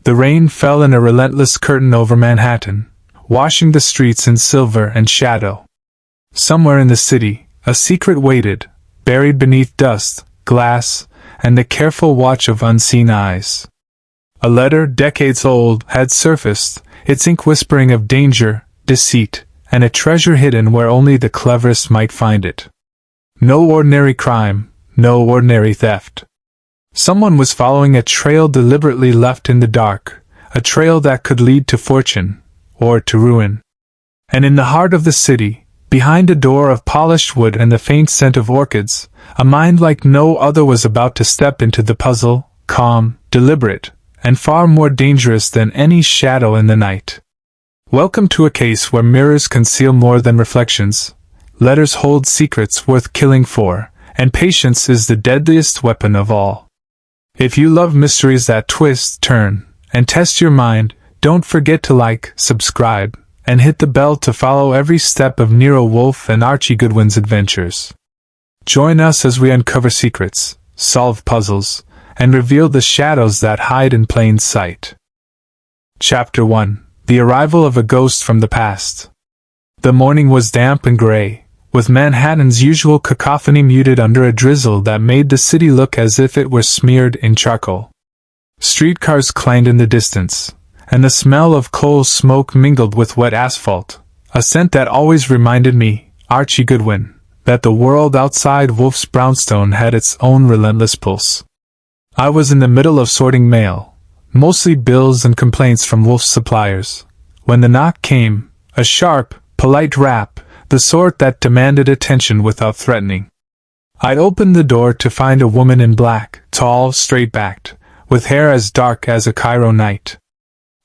The rain fell in a relentless curtain over Manhattan, washing the streets in silver and shadow. Somewhere in the city, a secret waited, buried beneath dust, glass, and the careful watch of unseen eyes. A letter, decades old, had surfaced, its ink whispering of danger, deceit, and a treasure hidden where only the cleverest might find it. No ordinary crime, no ordinary theft. Someone was following a trail deliberately left in the dark, a trail that could lead to fortune, or to ruin. And in the heart of the city, behind a door of polished wood and the faint scent of orchids, a mind like no other was about to step into the puzzle, calm, deliberate, and far more dangerous than any shadow in the night. Welcome to a case where mirrors conceal more than reflections, letters hold secrets worth killing for, and patience is the deadliest weapon of all. If you love mysteries that twist, turn, and test your mind, don't forget to like, subscribe, and hit the bell to follow every step of Nero Wolfe and Archie Goodwin's adventures. Join us as we uncover secrets, solve puzzles, and reveal the shadows that hide in plain sight. Chapter 1: The Arrival of a Ghost from the Past. The morning was damp and gray, with Manhattan's usual cacophony muted under a drizzle that made the city look as if it were smeared in charcoal. Streetcars clanged in the distance, and the smell of coal smoke mingled with wet asphalt, a scent that always reminded me, Archie Goodwin, that the world outside Wolfe's brownstone had its own relentless pulse. I was in the middle of sorting mail, mostly bills and complaints from Wolfe's suppliers, when the knock came, a sharp, polite rap, the sort that demanded attention without threatening. I opened the door to find a woman in black, tall, straight-backed, with hair as dark as a Cairo night.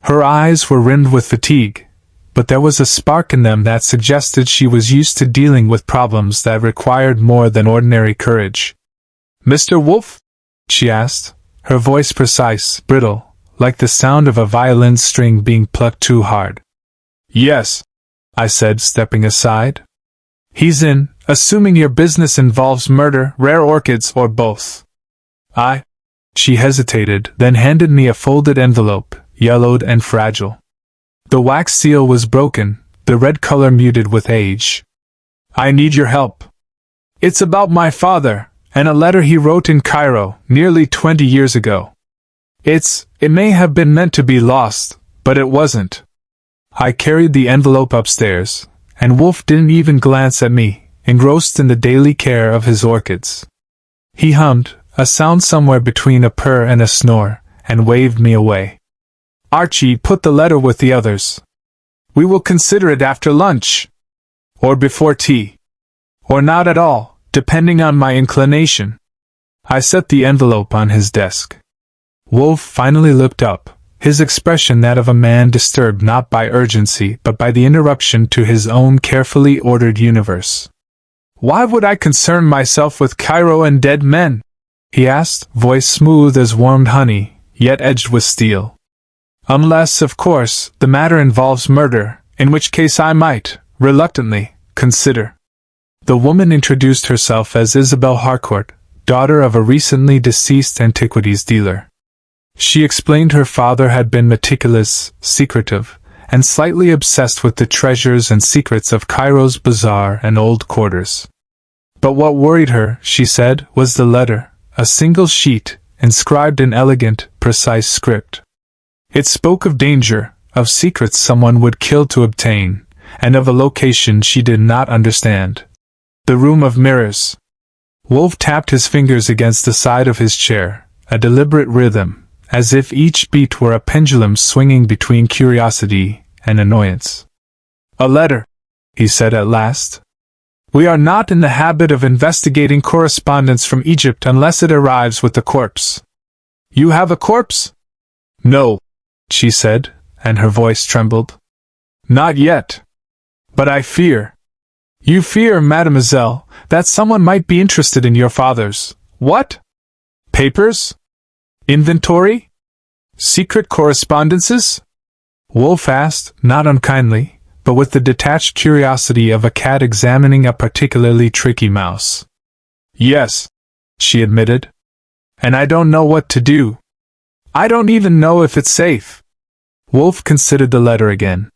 Her eyes were rimmed with fatigue, but there was a spark in them that suggested she was used to dealing with problems that required more than ordinary courage. "Mr. Wolfe?" she asked, her voice precise, brittle, like the sound of a violin string being plucked too hard. "Yes," I said, stepping aside. "He's in, assuming your business involves murder, rare orchids, or both." She hesitated, then handed me a folded envelope, yellowed and fragile. The wax seal was broken, the red color muted with age. "I need your help. It's about my father, and a letter he wrote in Cairo, nearly 20 years ago. It may have been meant to be lost, but it wasn't." I carried the envelope upstairs, and Wolfe didn't even glance at me, engrossed in the daily care of his orchids. He hummed, a sound somewhere between a purr and a snore, and waved me away. "Archie, put the letter with the others. We will consider it after lunch. Or before tea. Or not at all, depending on my inclination." I set the envelope on his desk. Wolfe finally looked up, his expression that of a man disturbed not by urgency but by the interruption to his own carefully ordered universe. "Why would I concern myself with Cairo and dead men?" he asked, voice smooth as warmed honey, yet edged with steel. "Unless, of course, the matter involves murder, in which case I might, reluctantly, consider." The woman introduced herself as Isabel Harcourt, daughter of a recently deceased antiquities dealer. She explained her father had been meticulous, secretive, and slightly obsessed with the treasures and secrets of Cairo's bazaar and old quarters. But what worried her, she said, was the letter, a single sheet, inscribed in elegant, precise script. It spoke of danger, of secrets someone would kill to obtain, and of a location she did not understand. The room of mirrors. Wolfe tapped his fingers against the side of his chair, a deliberate rhythm, as if each beat were a pendulum swinging between curiosity and annoyance. "A letter," he said at last. "We are not in the habit of investigating correspondence from Egypt unless it arrives with a corpse." "You have a corpse?" "No," she said, and her voice trembled. "Not yet. But I fear." "You fear, mademoiselle, that someone might be interested in your father's, what? Papers? Inventory? Secret correspondences?" Wolfe asked, not unkindly, but with the detached curiosity of a cat examining a particularly tricky mouse. "Yes," she admitted. "And I don't know what to do." I don't even know if it's safe. Wolfe considered the letter again.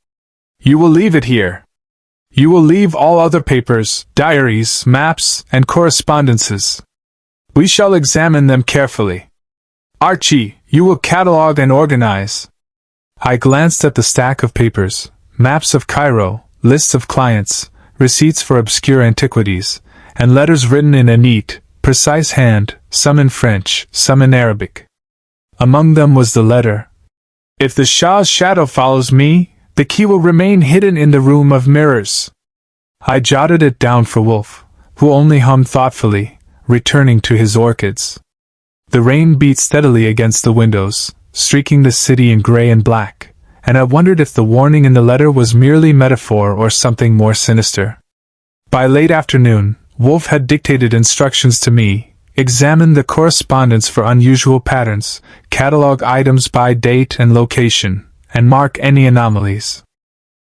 You will leave it here. You will leave all other papers, diaries, maps, and correspondences. We shall examine them carefully. Archie, you will catalog and organize. I glanced at the stack of papers, maps of Cairo, lists of clients, receipts for obscure antiquities, and letters written in a neat, precise hand, some in French, some in Arabic. Among them was the letter. If the Shah's shadow follows me, the key will remain hidden in the room of mirrors. I jotted it down for Wolfe, who only hummed thoughtfully, returning to his orchids. The rain beat steadily against the windows, streaking the city in gray and black, and I wondered if the warning in the letter was merely metaphor or something more sinister. By late afternoon, Wolfe had dictated instructions to me: examine the correspondence for unusual patterns, catalog items by date and location, and mark any anomalies.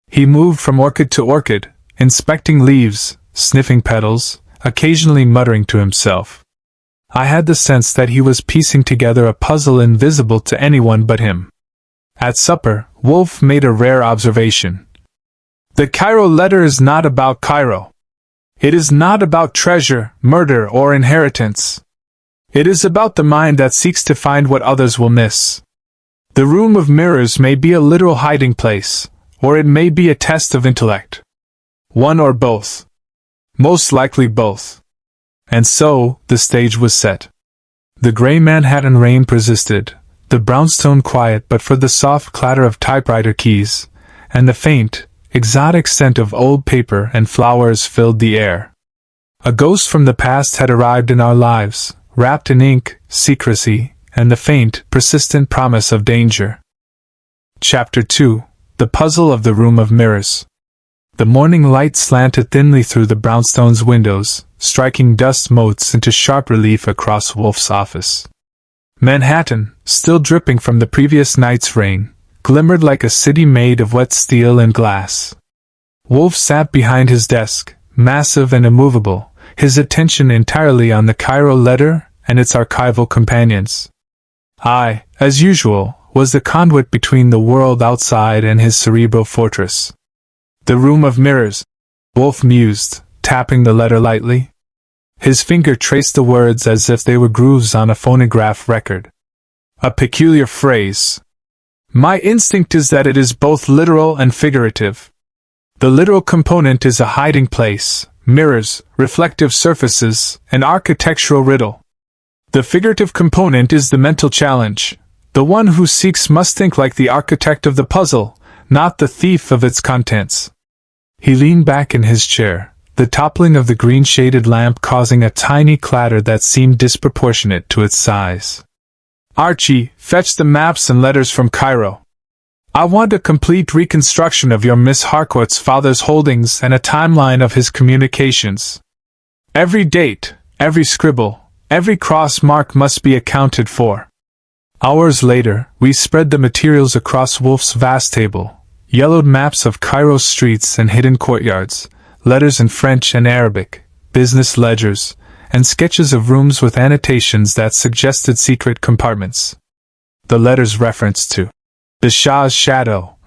He moved from orchid to orchid, inspecting leaves, sniffing petals, occasionally muttering to himself. I had the sense that he was piecing together a puzzle invisible to anyone but him. At supper, Wolfe made a rare observation. The Cairo letter is not about Cairo. It is not about treasure, murder, or inheritance. It is about the mind that seeks to find what others will miss. The room of mirrors may be a literal hiding place, or it may be a test of intellect. One or both. Most likely both. And so, the stage was set. The gray Manhattan rain persisted, the brownstone quiet but for the soft clatter of typewriter keys, and the faint, exotic scent of old paper and flowers filled the air. A ghost from the past had arrived in our lives, wrapped in ink, secrecy, and the faint, persistent promise of danger. Chapter 2: The Puzzle of the Room of Mirrors. The morning light slanted thinly through the brownstone's windows, striking dust motes into sharp relief across Wolfe's office. Manhattan, still dripping from the previous night's rain, glimmered like a city made of wet steel and glass. Wolfe sat behind his desk, massive and immovable, his attention entirely on the Cairo letter and its archival companions. I, as usual, was the conduit between the world outside and his cerebral fortress. The room of mirrors, Wolfe mused, tapping the letter lightly. His finger traced the words as if they were grooves on a phonograph record. A peculiar phrase. My instinct is that it is both literal and figurative. The literal component is a hiding place, mirrors, reflective surfaces, an architectural riddle. The figurative component is the mental challenge. The one who seeks must think like the architect of the puzzle, not the thief of its contents. He leaned back in his chair, the toppling of the green-shaded lamp causing a tiny clatter that seemed disproportionate to its size. Archie, fetch the maps and letters from Cairo. I want a complete reconstruction of your Miss Harcourt's father's holdings and a timeline of his communications. Every date, every scribble, every cross mark must be accounted for. Hours later, we spread the materials across Wolfe's vast table. Yellowed maps of Cairo's streets and hidden courtyards, letters in French and Arabic, business ledgers, and sketches of rooms with annotations that suggested secret compartments. The letter's reference to the Shah's shadow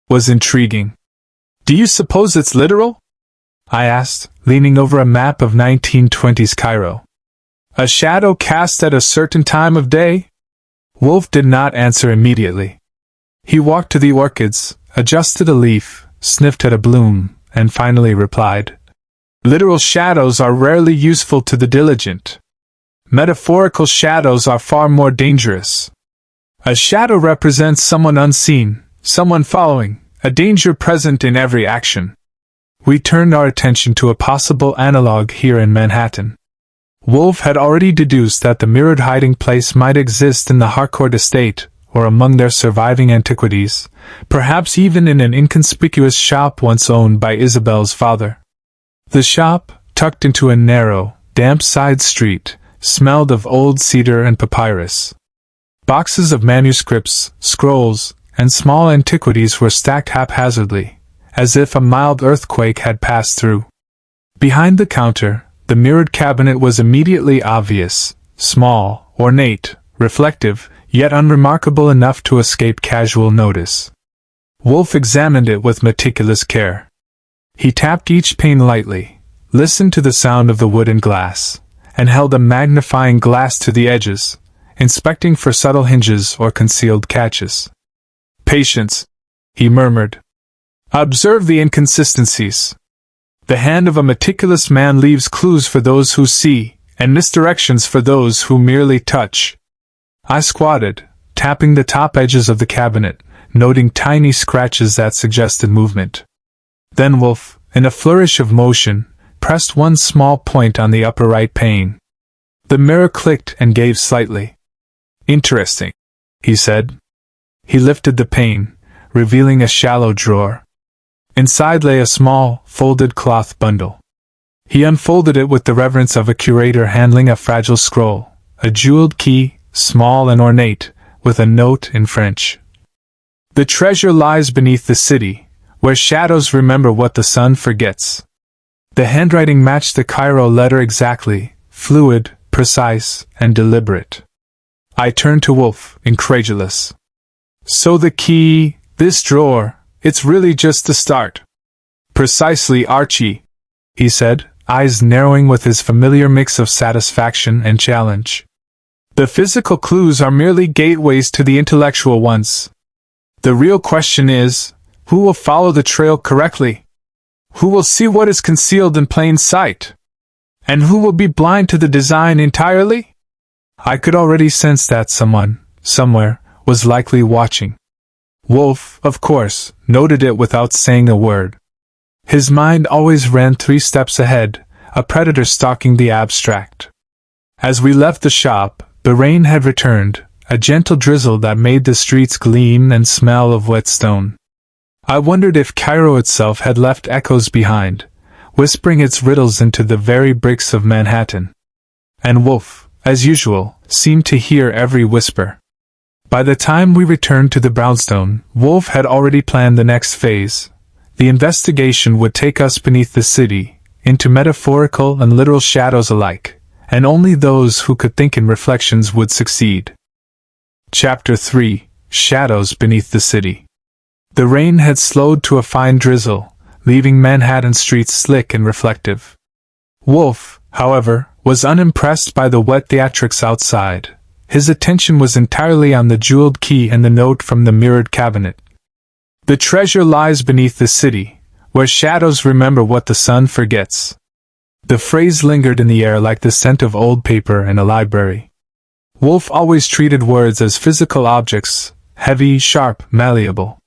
was intriguing. Do you suppose it's literal? I asked, leaning over a map of 1920s Cairo. A shadow cast at a certain time of day? Wolfe did not answer immediately. He walked to the orchids, adjusted a leaf, sniffed at a bloom, and finally replied, Literal shadows are rarely useful to the diligent. Metaphorical shadows are far more dangerous. A shadow represents someone unseen, someone following, a danger present in every action. We turned our attention to a possible analog here in Manhattan. Wolfe had already deduced that the mirrored hiding place might exist in the Harcourt estate, or among their surviving antiquities, perhaps even in an inconspicuous shop once owned by Isabel's father. The shop, tucked into a narrow, damp side street, smelled of old cedar and papyrus. Boxes of manuscripts, scrolls, and small antiquities were stacked haphazardly, as if a mild earthquake had passed through. Behind the counter, the mirrored cabinet was immediately obvious, small, ornate, reflective, yet unremarkable enough to escape casual notice. Wolfe examined it with meticulous care. He tapped each pane lightly, listened to the sound of the wood and glass, and held a magnifying glass to the edges, inspecting for subtle hinges or concealed catches. "Patience," he murmured. "Observe the inconsistencies. The hand of a meticulous man leaves clues for those who see, and misdirections for those who merely touch." I squatted, tapping the top edges of the cabinet, noting tiny scratches that suggested movement. Then Wolfe, in a flourish of motion, pressed one small point on the upper right pane. The mirror clicked and gave slightly. "Interesting," he said. He lifted the pane, revealing a shallow drawer. Inside lay a small, folded cloth bundle. He unfolded it with the reverence of a curator handling a fragile scroll, a jeweled key, small and ornate, with a note in French. "The treasure lies beneath the city, where shadows remember what the sun forgets." The handwriting matched the Cairo letter exactly, fluid, precise, and deliberate. I turned to Wolfe, incredulous. "So the key, this drawer, it's really just the start." "Precisely, Archie," he said, eyes narrowing with his familiar mix of satisfaction and challenge. "The physical clues are merely gateways to the intellectual ones. The real question is, who will follow the trail correctly? Who will see what is concealed in plain sight? And who will be blind to the design entirely?" I could already sense that someone, somewhere, was likely watching. Wolfe, of course, noted it without saying a word. His mind always ran 3 steps ahead, a predator stalking the abstract. As we left the shop, the rain had returned, a gentle drizzle that made the streets gleam and smell of wet stone. I wondered if Cairo itself had left echoes behind, whispering its riddles into the very bricks of Manhattan. And Wolfe, as usual, seemed to hear every whisper. By the time we returned to the brownstone, Wolfe had already planned the next phase. The investigation would take us beneath the city, into metaphorical and literal shadows alike, and only those who could think in reflections would succeed. Chapter 3: Shadows Beneath the City. The rain had slowed to a fine drizzle, leaving Manhattan streets slick and reflective. Wolfe, however, was unimpressed by the wet theatrics outside. His attention was entirely on the jeweled key and the note from the mirrored cabinet. "The treasure lies beneath the city, where shadows remember what the sun forgets." The phrase lingered in the air like the scent of old paper in a library. Wolfe always treated words as physical objects, heavy, sharp, malleable.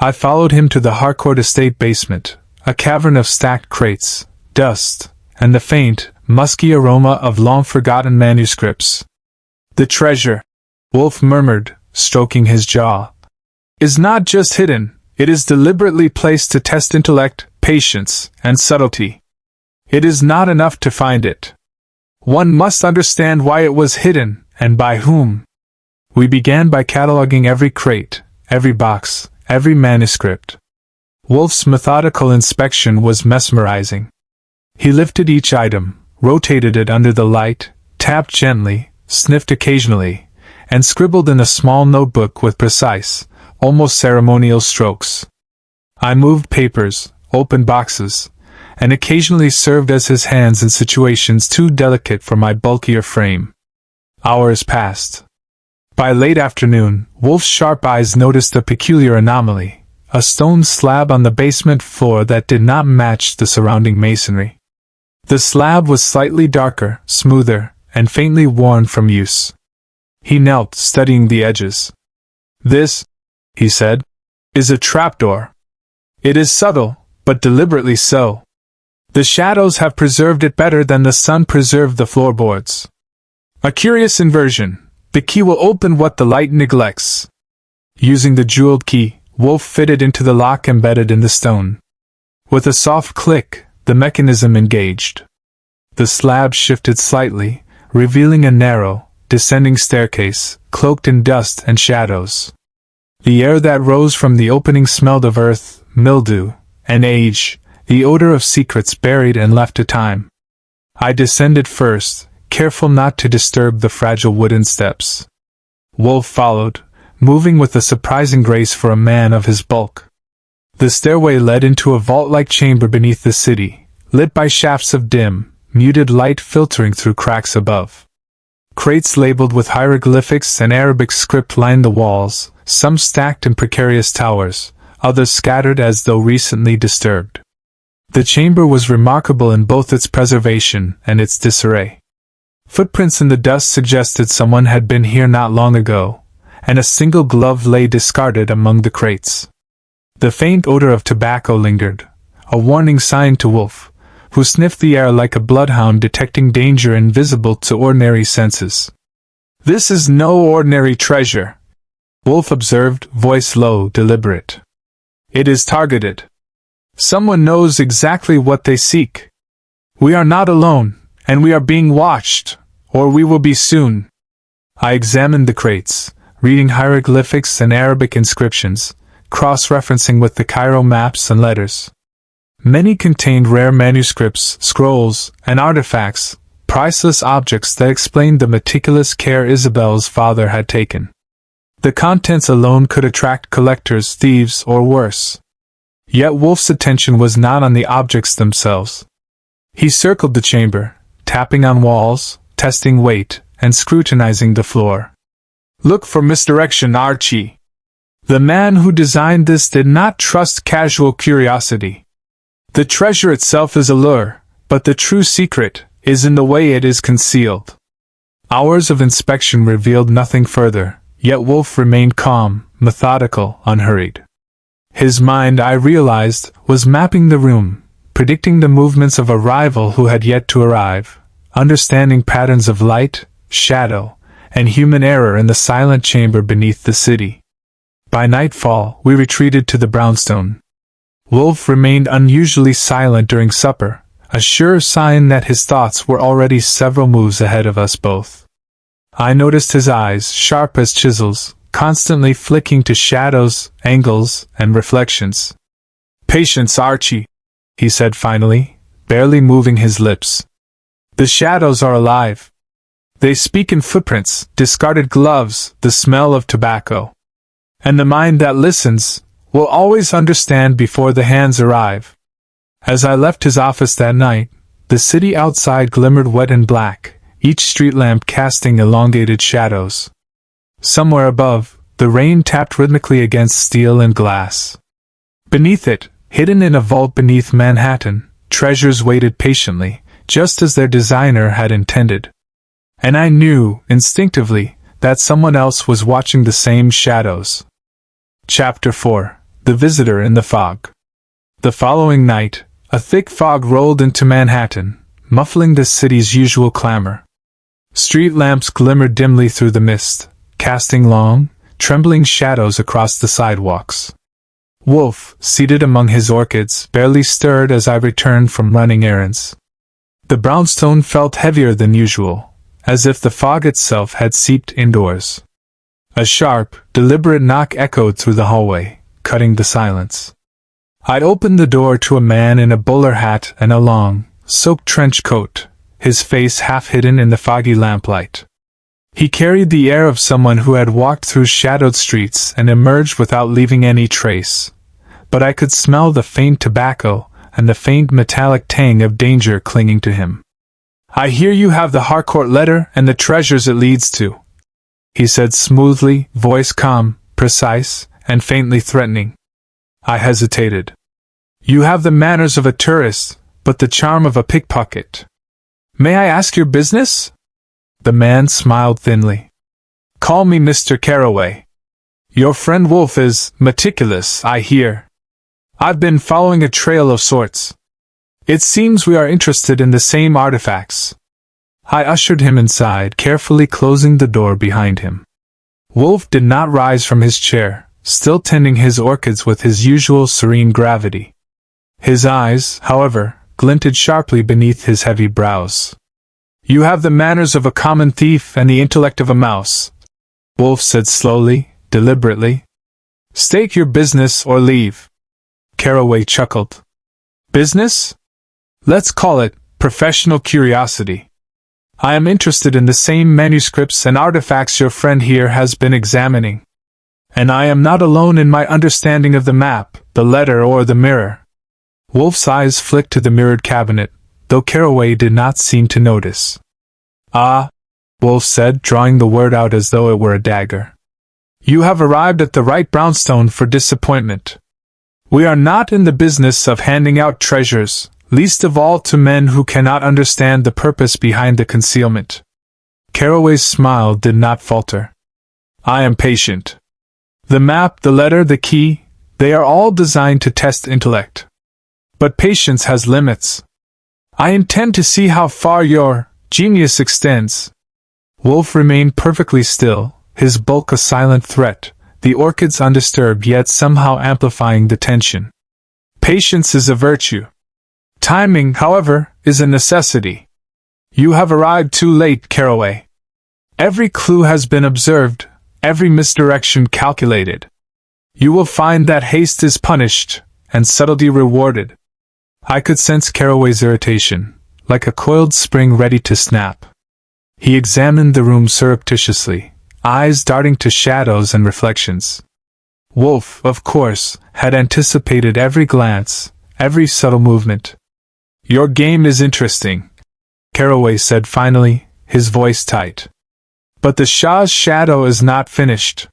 I followed him to the Harcourt estate basement, a cavern of stacked crates, dust, and the faint, musky aroma of long-forgotten manuscripts. "The treasure," Wolfe murmured, stroking his jaw, "is not just hidden, it is deliberately placed to test intellect, patience, and subtlety. It is not enough to find it. One must understand why it was hidden, and by whom." We began by cataloging every crate, every box, every manuscript. Wolfe's methodical inspection was mesmerizing. He lifted each item, rotated it under the light, tapped gently, sniffed occasionally, and scribbled in a small notebook with precise, almost ceremonial strokes. I moved papers, opened boxes, and occasionally served as his hands in situations too delicate for my bulkier frame. Hours passed. By late afternoon, Wolfe's sharp eyes noticed a peculiar anomaly, a stone slab on the basement floor that did not match the surrounding masonry. The slab was slightly darker, smoother, and faintly worn from use. He knelt, studying the edges. "This," he said, "is a trapdoor. It is subtle, but deliberately so. The shadows have preserved it better than the sun preserved the floorboards. A curious inversion. The key will open what the light neglects." Using the jeweled key, Wolfe fitted into the lock embedded in the stone. With a soft click, the mechanism engaged. The slab shifted slightly, revealing a narrow, descending staircase, cloaked in dust and shadows. The air that rose from the opening smelled of earth, mildew, and age, the odor of secrets buried and left to time. I descended first, careful not to disturb the fragile wooden steps. Wolfe followed, moving with a surprising grace for a man of his bulk. The stairway led into a vault-like chamber beneath the city, lit by shafts of dim, muted light filtering through cracks above. Crates labeled with hieroglyphics and Arabic script lined the walls, some stacked in precarious towers, others scattered as though recently disturbed. The chamber was remarkable in both its preservation and its disarray. Footprints in the dust suggested someone had been here not long ago, and a single glove lay discarded among the crates. The faint odor of tobacco lingered, a warning sign to Wolfe, who sniffed the air like a bloodhound detecting danger invisible to ordinary senses. "This is no ordinary treasure," Wolfe observed, voice low, deliberate. "It is targeted. Someone knows exactly what they seek. We are not alone, and we are being watched, or we will be soon." I examined the crates, reading hieroglyphics and Arabic inscriptions, cross-referencing with the Cairo maps and letters. Many contained rare manuscripts, scrolls, and artifacts, priceless objects that explained the meticulous care Isabel's father had taken. The contents alone could attract collectors, thieves, or worse. Yet Wolfe's attention was not on the objects themselves. He circled the chamber, tapping on walls, testing weight, and scrutinizing the floor. "Look for misdirection, Archie. The man who designed this did not trust casual curiosity. The treasure itself is a lure, but the true secret is in the way it is concealed." Hours of inspection revealed nothing further, yet Wolfe remained calm, methodical, unhurried. His mind, I realized, was mapping the room, predicting the movements of a rival who had yet to arrive, understanding patterns of light, shadow, and human error in the silent chamber beneath the city. By nightfall, we retreated to the brownstone. Wolfe remained unusually silent during supper, a sure sign that his thoughts were already several moves ahead of us both. I noticed his eyes, sharp as chisels, constantly flicking to shadows, angles, and reflections. "Patience, Archie," he said finally, barely moving his lips. "The shadows are alive. They speak in footprints, discarded gloves, the smell of tobacco. And the mind that listens will always understand before the hands arrive." As I left his office that night, the city outside glimmered wet and black, each street lamp casting elongated shadows. Somewhere above, the rain tapped rhythmically against steel and glass. Beneath it, hidden in a vault beneath Manhattan, treasures waited patiently, just as their designer had intended. And I knew, instinctively, that someone else was watching the same shadows. Chapter 4. The Visitor in the Fog. The following night, a thick fog rolled into Manhattan, muffling the city's usual clamor. Street lamps glimmered dimly through the mist, casting long, trembling shadows across the sidewalks. Wolfe, seated among his orchids, barely stirred as I returned from running errands. The brownstone felt heavier than usual, as if the fog itself had seeped indoors. A sharp, deliberate knock echoed through the hallway, cutting the silence. I opened the door to a man in a bowler hat and a long, soaked trench coat, his face half hidden in the foggy lamplight. He carried the air of someone who had walked through shadowed streets and emerged without leaving any trace, but I could smell the faint tobacco and the faint metallic tang of danger clinging to him. "I hear you have the Harcourt letter and the treasures it leads to," he said smoothly, voice calm, precise, and faintly threatening. I hesitated. "You have the manners of a tourist, but the charm of a pickpocket. May I ask your business?" The man smiled thinly. "Call me Mr. Carroway. Your friend Wolfe is meticulous, I hear. I've been following a trail of sorts. It seems we are interested in the same artifacts." I ushered him inside, carefully closing the door behind him. Wolfe did not rise from his chair, still tending his orchids with his usual serene gravity. His eyes, however, glinted sharply beneath his heavy brows. "You have the manners of a common thief and the intellect of a mouse," Wolfe said slowly, deliberately. "State your business or leave." Carroway chuckled. "Business? Let's call it professional curiosity. I am interested in the same manuscripts and artifacts your friend here has been examining. And I am not alone in my understanding of the map, the letter, or the mirror." Wolfe's eyes flicked to the mirrored cabinet, though Caraway did not seem to notice. "Ah," Wolfe said, drawing the word out as though it were a dagger. "You have arrived at the right brownstone for disappointment. We are not in the business of handing out treasures, least of all to men who cannot understand the purpose behind the concealment." Caraway's smile did not falter. "I am patient. The map, the letter, the key, they are all designed to test intellect. But patience has limits. I intend to see how far your genius extends." Wolfe remained perfectly still, his bulk a silent threat, the orchids undisturbed yet somehow amplifying the tension. Patience is a virtue. Timing, however, is a necessity. You have arrived too late, Caraway. Every clue has been observed, every misdirection calculated. You will find that haste is punished, and subtlety rewarded. I could sense Caraway's irritation, like a coiled spring ready to snap. He examined the room surreptitiously, eyes darting to shadows and reflections. Wolfe, of course, had anticipated every glance, every subtle movement. "Your game is interesting," Caraway said finally, his voice tight. "But the Shah's shadow is not finished.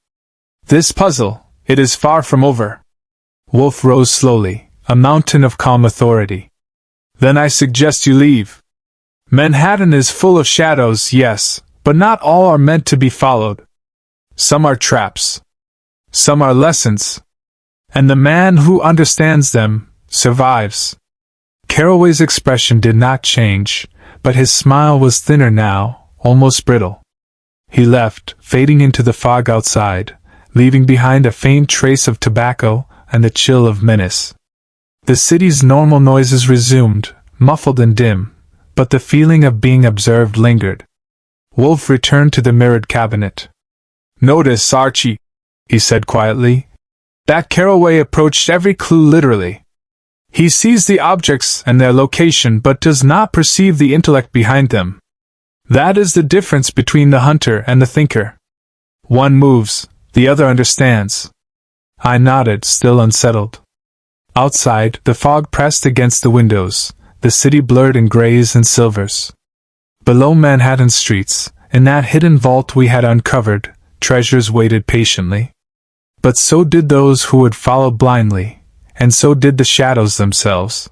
This puzzle, it is far from over." Wolfe rose slowly, a mountain of calm authority. "Then I suggest you leave. Manhattan is full of shadows, yes, but not all are meant to be followed. Some are traps. Some are lessons. And the man who understands them survives." Caraway's expression did not change, but his smile was thinner now, almost brittle. He left, fading into the fog outside, leaving behind a faint trace of tobacco and the chill of menace. The city's normal noises resumed, muffled and dim, but the feeling of being observed lingered. Wolfe returned to the mirrored cabinet. "Notice, Archie," he said quietly, "that Caraway approached every clue literally. He sees the objects and their location but does not perceive the intellect behind them. That is the difference between the hunter and the thinker. One moves, the other understands." I nodded, still unsettled. Outside, the fog pressed against the windows, the city blurred in grays and silvers. Below Manhattan streets, in that hidden vault we had uncovered, treasures waited patiently. But so did those who would follow blindly, and so did the shadows themselves.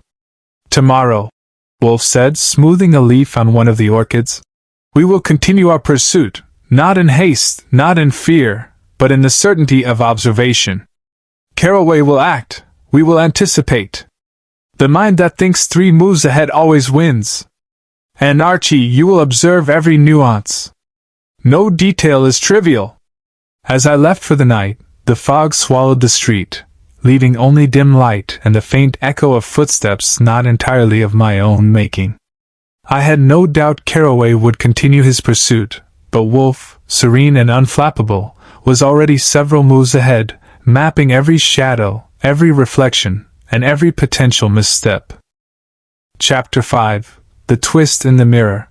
"Tomorrow," Wolfe said, smoothing a leaf on one of the orchids, "we will continue our pursuit, not in haste, not in fear, but in the certainty of observation. Caraway will act, we will anticipate. The mind that thinks 3 moves ahead always wins. And Archie, you will observe every nuance. No detail is trivial." As I left for the night, the fog swallowed the street, leaving only dim light and the faint echo of footsteps not entirely of my own making. I had no doubt Caraway would continue his pursuit, but Wolfe, serene and unflappable, was already several moves ahead, mapping every shadow, every reflection, and every potential misstep. Chapter 5. The Twist in the Mirror.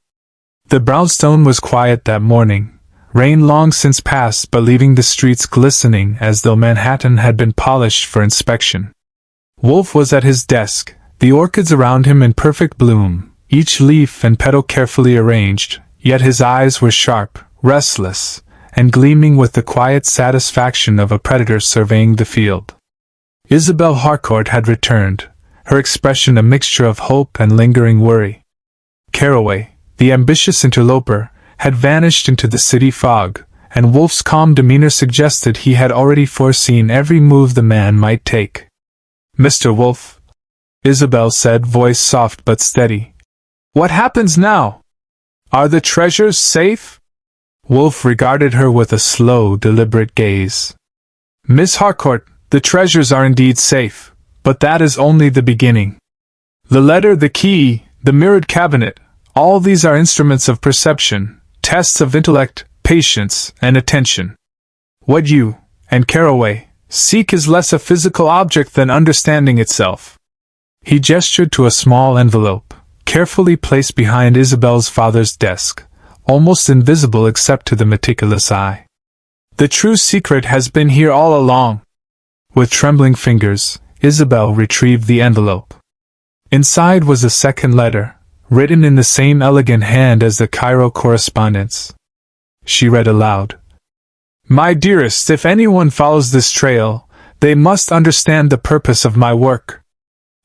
The brownstone was quiet that morning, rain long since passed but leaving the streets glistening as though Manhattan had been polished for inspection. Wolfe was at his desk, the orchids around him in perfect bloom, each leaf and petal carefully arranged, yet his eyes were sharp, restless, and gleaming with the quiet satisfaction of a predator surveying the field. Isabel Harcourt had returned, her expression a mixture of hope and lingering worry. Caraway, the ambitious interloper, had vanished into the city fog, and Wolfe's calm demeanor suggested he had already foreseen every move the man might take. "Mr. Wolfe," Isabel said, voice soft but steady. "What happens now? Are the treasures safe?" Wolfe regarded her with a slow, deliberate gaze. "Miss Harcourt, the treasures are indeed safe, but that is only the beginning. The letter, the key, the mirrored cabinet, all these are instruments of perception, tests of intellect, patience, and attention. What you, and Caraway, seek is less a physical object than understanding itself." He gestured to a small envelope, carefully placed behind Isabel's father's desk, almost invisible except to the meticulous eye. The true secret has been here all along. With trembling fingers, Isabel retrieved the envelope. Inside was a second letter, written in the same elegant hand as the Cairo correspondence. She read aloud. My dearest, if anyone follows this trail, they must understand the purpose of my work.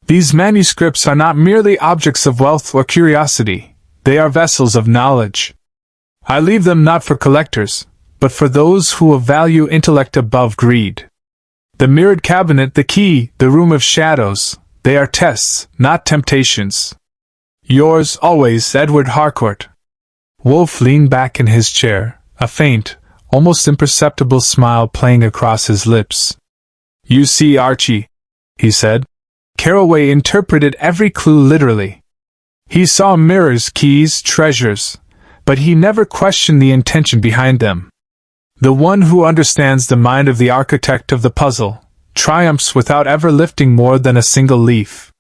These manuscripts are not merely objects of wealth or curiosity, they are vessels of knowledge. I leave them not for collectors, but for those who will value intellect above greed. The mirrored cabinet, the key, the room of shadows, they are tests, not temptations. Yours always, Edward Harcourt. Wolfe leaned back in his chair, a faint, almost imperceptible smile playing across his lips. You see, Archie, he said. Carroway interpreted every clue literally. He saw mirrors, keys, treasures, but he never questioned the intention behind them. The one who understands the mind of the architect of the puzzle triumphs without ever lifting more than a single leaf.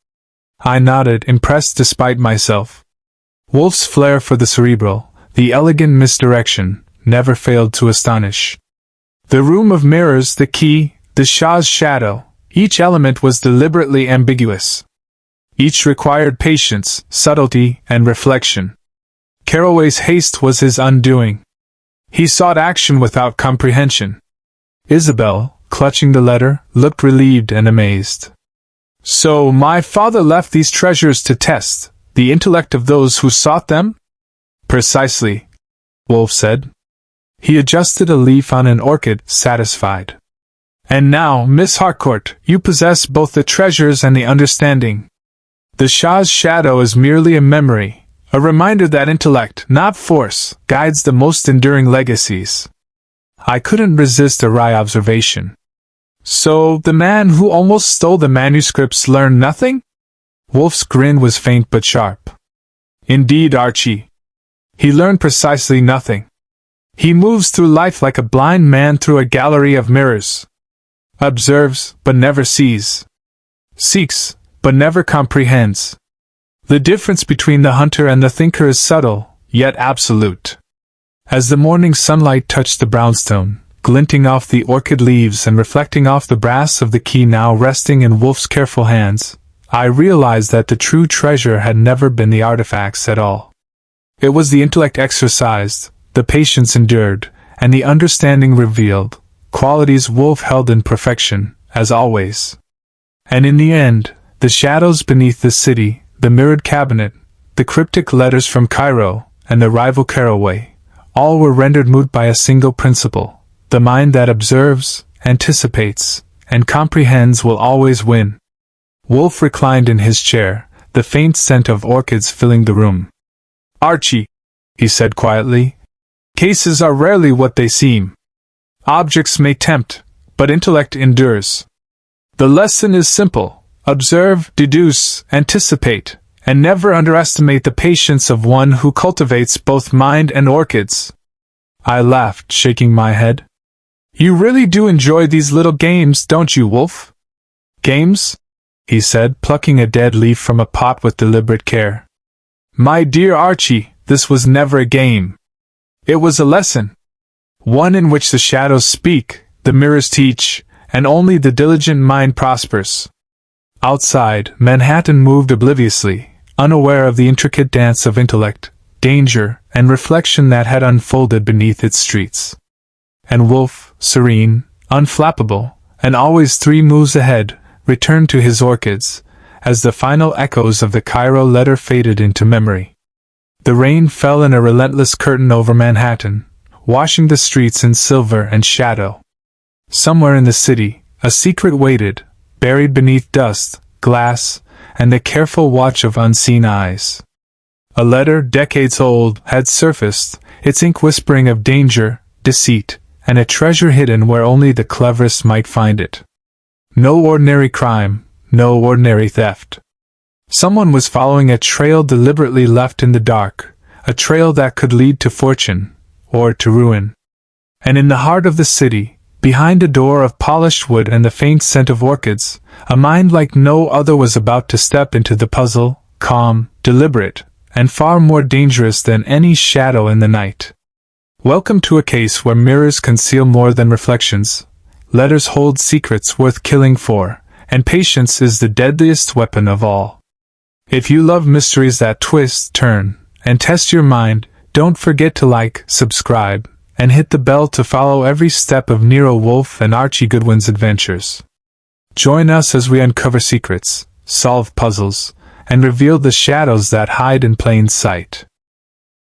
I nodded, impressed despite myself. Wolfe's flair for the cerebral, the elegant misdirection, never failed to astonish. The room of mirrors, the key, the Shah's shadow, each element was deliberately ambiguous. Each required patience, subtlety, and reflection. Carroway's haste was his undoing. He sought action without comprehension. Isabel, clutching the letter, looked relieved and amazed. So my father left these treasures to test the intellect of those who sought them? Precisely, Wolfe said. He adjusted a leaf on an orchid, satisfied. And now, Miss Harcourt, you possess both the treasures and the understanding. The Shah's shadow is merely a memory, a reminder that intellect, not force, guides the most enduring legacies. I couldn't resist a wry observation. So, the man who almost stole the manuscripts learned nothing? Wolfe's grin was faint but sharp. Indeed, Archie. He learned precisely nothing. He moves through life like a blind man through a gallery of mirrors. Observes, but never sees. Seeks, but never comprehends. The difference between the hunter and the thinker is subtle, yet absolute. As the morning sunlight touched the brownstone, glinting off the orchid leaves and reflecting off the brass of the key now resting in Wolfe's careful hands, I realized that the true treasure had never been the artifacts at all. It was the intellect exercised, the patience endured, and the understanding revealed, qualities Wolfe held in perfection, as always. And in the end, the shadows beneath the city, the mirrored cabinet, the cryptic letters from Cairo, and the rival Carroway, all were rendered moot by a single principle: the mind that observes, anticipates, and comprehends will always win. Wolfe reclined in his chair, the faint scent of orchids filling the room. Archie, he said quietly, cases are rarely what they seem. Objects may tempt, but intellect endures. The lesson is simple: observe, deduce, anticipate, and never underestimate the patience of one who cultivates both mind and orchids. I laughed, shaking my head. You really do enjoy these little games, don't you, Wolfe? Games? He said, plucking a dead leaf from a pot with deliberate care. My dear Archie, this was never a game. It was a lesson. One in which the shadows speak, the mirrors teach, and only the diligent mind prospers. Outside, Manhattan moved obliviously, unaware of the intricate dance of intellect, danger, and reflection that had unfolded beneath its streets. And Wolfe, serene, unflappable, and always 3 moves ahead, returned to his orchids, as the final echoes of the Cairo letter faded into memory. The rain fell in a relentless curtain over Manhattan, washing the streets in silver and shadow. Somewhere in the city, a secret waited, buried beneath dust, glass, and the careful watch of unseen eyes. A letter, decades old, had surfaced, its ink whispering of danger, deceit, and a treasure hidden where only the cleverest might find it. No ordinary crime, no ordinary theft. Someone was following a trail deliberately left in the dark, a trail that could lead to fortune, or to ruin. And in the heart of the city, behind a door of polished wood and the faint scent of orchids, a mind like no other was about to step into the puzzle, calm, deliberate, and far more dangerous than any shadow in the night. Welcome to a case where mirrors conceal more than reflections, letters hold secrets worth killing for, and patience is the deadliest weapon of all. If you love mysteries that twist, turn, and test your mind, don't forget to like, subscribe, and hit the bell to follow every step of Nero Wolfe and Archie Goodwin's adventures. Join us as we uncover secrets, solve puzzles, and reveal the shadows that hide in plain sight.